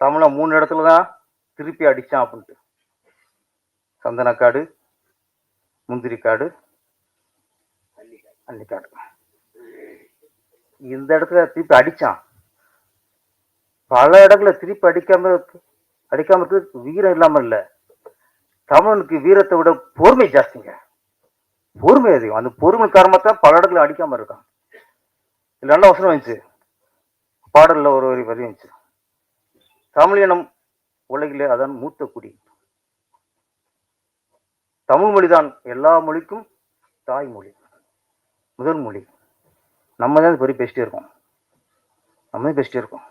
தமிழை 3 இடத்துல தான் திருப்பி அடிச்சான் அப்படின்ட்டு. சந்தனக்காடு, முந்திரிக்காடு, அன்னிக்காடு. இந்த இடத்துல திருப்பி அடிச்சான். பல இடத்துல திருப்பி அடிக்காம இருக்கு வீரம் இல்லாம இல்ல. தமிழனுக்கு வீரத்தை விட பொறுமை ஜாஸ்திங்க. பொறுமை அதிகம். அந்த பொறுமை காரணத்தான் பல இடத்துல அடிக்காம இருக்கான். இது நல்ல வசனம் வந்துச்சு. பாடல்ல ஒரு வரி வந்துச்சு. தமிழினம் உலகிலே அதான் மூத்த குடி. தமிழ் மொழிதான் எல்லா மொழிக்கும் தாய்மொழி, முதல் மொழி. நம்ம தான் பெரிய பேசிட்டே இருக்கோம். நம்ம பேசிட்டே இருக்கோம்.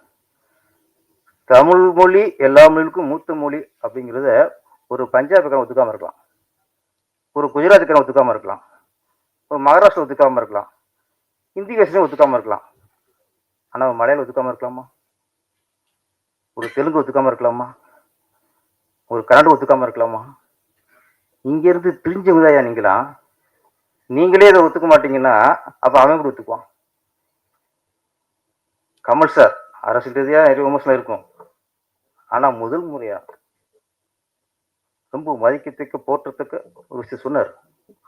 தமிழ் மொழி எல்லா மொழிக்கும் மூத்த மொழி அப்படிங்கிறத ஒரு பஞ்சாபிக்காரன் ஒத்துக்காம இருக்கலாம், ஒரு குஜராத்துக்காரன் ஒத்துக்காம இருக்கலாம், ஒரு மகாராஷ்டிரா ஒத்துக்காம இருக்கலாம், ஹிந்தி பேசுறவங்க ஒத்துக்காம இருக்கலாம். ஆனா மலையாளம் ஒத்துக்காம இருக்கலாமா? ஒரு தெலுங்கு ஒத்துக்காம இருக்கலாமா? ஒரு கன்னடம் ஒத்துக்காம இருக்கலாமா? இங்க இருந்து பிரிஞ்சவங்கதாயா நீங்களா? நீங்களே இதை ஒத்துக்க மாட்டீங்கன்னா அப்ப அவன் கூட ஒத்துக்குவான். கமல் சார் அரசியல் ரீதியா நிறைய விமர்சனம் இருக்கும். ஆனா முதல் முறையா ரொம்ப மதிக்கத்தக்க போற்றத்தக்க ஒரு விஷயம் சொன்னார்.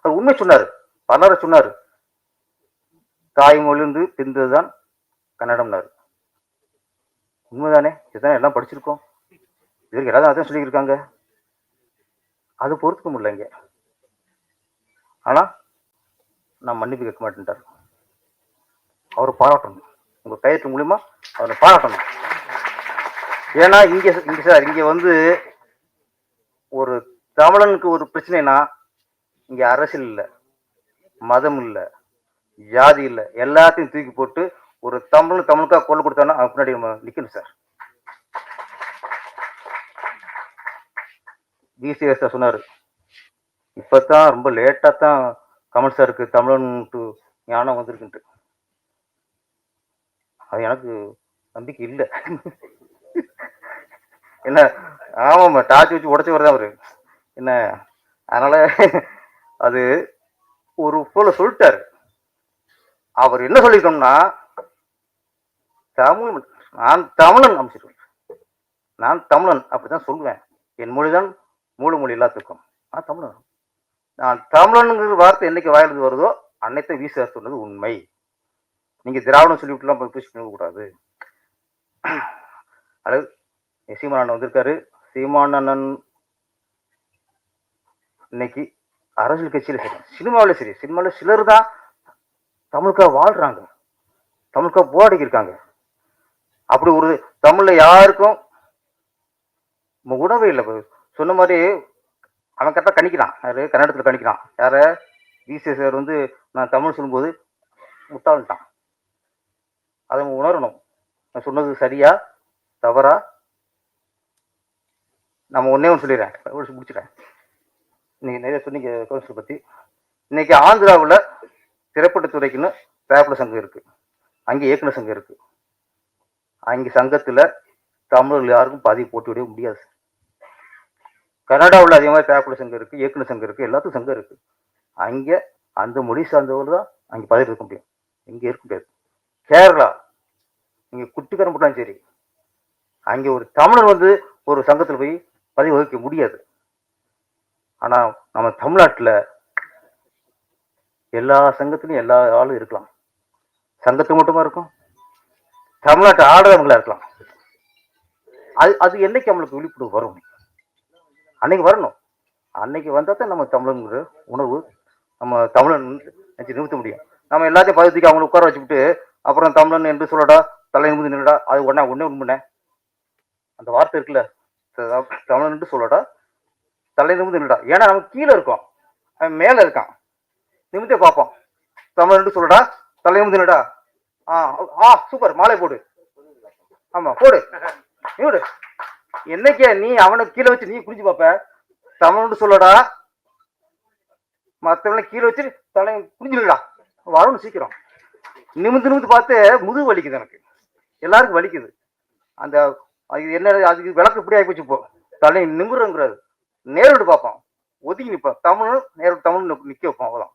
அது உண்மை சொன்னார். பலரை சொன்னார். தாய்மொழிந்து பிரிந்ததுதான் கன்னடம்னாரு. உண்மைதானே? இதுதான் எல்லாம் படிச்சிருக்கோம். இதற்கு எல்லாரும் அதான் சொல்லியிருக்காங்க. அது பொறுத்துக்க முடியல இங்க. ஆனா நான் மன்னிப்பு கேட்க மாட்டேன்ட்டார். அவரை பாராட்டணும். உங்க கையெழுத்து மூலியமா அவரை பாராட்டணும். ஏன்னா இங்க வந்து ஒரு தமிழனுக்கு ஒரு பிரச்சனைனா இங்க அரசியல் இல்லை, மதம் இல்லை, ஜாதி இல்லை, எல்லாத்தையும் தூக்கி போட்டு ஒரு தமிழுக்காக கொள்ள கொடுத்தானா அவன் பின்னாடி நம்ம நிக்கணும் சார். பிசிஎஸ் சொன்னாரு. இப்பதான் ரொம்ப லேட்டா தான் கமல் சாருக்கு தமிழன் ஞானம் வந்திருக்குன்ட்டு. அது எனக்கு நம்பிக்கை இல்லை. என்ன ஆமாம்மா டார்ச் வச்சு உடச்சி வருதான் அவரு என்ன. அதனால அது ஒரு போல சொல்லிட்டாரு. அவர் என்ன சொல்லிக்கணும்னா தமிழ் நான் தமிழன் அமைச்சிருக்கேன். நான் தமிழன் அப்படிதான் சொல்லுவேன். என் மொழிதான் மூல மொழி எல்லாத்துக்கும். நான் தமிழன். நான் தமிழனுங்கிற வார்த்தை என்னைக்கு வாயிலிருந்து வருதோ அன்னைத்தை வீச சொன்னது உண்மை. நீங்க திராவிடம் சொல்லிவிட்டுலாம் பேச கூடாது. அதாவது சீமானண்ணன் வந்திருக்காரு. சீமானண்ணன் இன்னைக்கு அரசியல் கட்சியில சரி, சினிமாவில சரி, சினிமாவில சிலர் தான் தமிழுக்காக வாழ்றாங்க, தமிழுக்காக போராடி இருக்காங்க. அப்படி ஒரு தமிழ்ல யாருக்கும் உணவே இல்லை. சொன்ன மாதிரி அவன் கரெக்டாக கணிக்கிறான். யாரு கன்னடத்தில் கணிக்கிறான். யார விசி சார் வந்து நான் தமிழ் சொல்லும்போது முட்டாள்ட்டான். அதை உணரணும். நான் சொன்னது சரியா தவறா? நம்ம ஒன்னே ஒன்று சொல்லிடுறேன், முடிச்சுட்டேன். இன்னைக்கு நிறைய சொன்னீங்க கவுன்சில் பத்தி. இன்னைக்கு ஆந்திராவில் திரைப்படத்துறைக்குன்னு பேப்பர் சங்கம் இருக்கு, அங்கே இயக்குனர் சங்கம் இருக்கு. அங்கே சங்கத்தில் தமிழர்கள் யாருக்கும் பதிவு போட்டு விட முடியாது. கனடாவில் அதே மாதிரி பேப்பர் சங்கம் இருக்கு, இயக்குனர் சங்கம் இருக்கு, எல்லாத்துக்கும் சங்கம் இருக்கு. அங்கே அந்த மொழி சார்ந்தவர் தான் அங்கே பதவி இருக்க முடியும், இங்கே இருக்க முடியாது. கேரளா நீங்க குட்டிக்காரன் போட்டாலும் சரி, அங்கே ஒரு தமிழர் வந்து ஒரு சங்கத்தில் போய் பதவி வகிக்க முடியாது. ஆனா நம்ம தமிழ்நாட்டில் எல்லா சங்கத்திலும் எல்லா ஆளும் இருக்கலாம். சங்கத்து மட்டுமா இருக்கும், தமிழ்நாட்டு ஆடுறவங்களா இருக்கலாம். அது என்னைக்கு நம்மளுக்கு விழிப்புணர்வு வரும்? அன்னைக்கு வரணும். அன்னைக்கு வந்தா தான் நம்ம தமிழங்கிற உணர்வு நம்ம தமிழன் நிறுத்த முடியும். நம்ம எல்லாத்தையும் பதவிக்கு அவங்களை உட்கார வச்சுக்கிட்டு அப்புறம் தமிழன் என்று சொல்லடா, தலை நிமிந்து நின்றடா, அது ஒன்னே உண்மை. அந்த வார்த்தை இருக்குல்ல, தமிழன் என்று சொல்லடா, தலை நிமிந்து நின்றடா. ஏன்னா நம்ம கீழே இருக்கோம், அவன் மேல இருக்கான். நிமித்தே பார்ப்போம். தமிழன் என்று சொல்லடா, தலை நிமிந்து நின்றடா. சூப்பர், மாலை போடு. ஆமா போடு, நீ விடு. என்னைக்கே நீ அவனை கீழே வச்சு நீ குடிச்சு பார்ப்ப. தமிழ் சொல்லடா, மற்றவனை கீழே வச்சு தலை குடிஞ்சிடா, வரணும் சீக்கிரம். நிமிந்து பார்த்து முதுகு வலிக்குது, எனக்கு எல்லாருக்கும் வலிக்குது. அந்த என்ன அதுக்கு விளக்கு இப்படி ஆகி போச்சு. இப்போ தலை நிமிடுங்கிறாரு, நேரிட்டு பார்ப்போம், ஒதுங்கி நிற்போம். தமிழ் நேரிட்டு தமிழ் நிற்க வைப்போம், அவ்வளோதான்.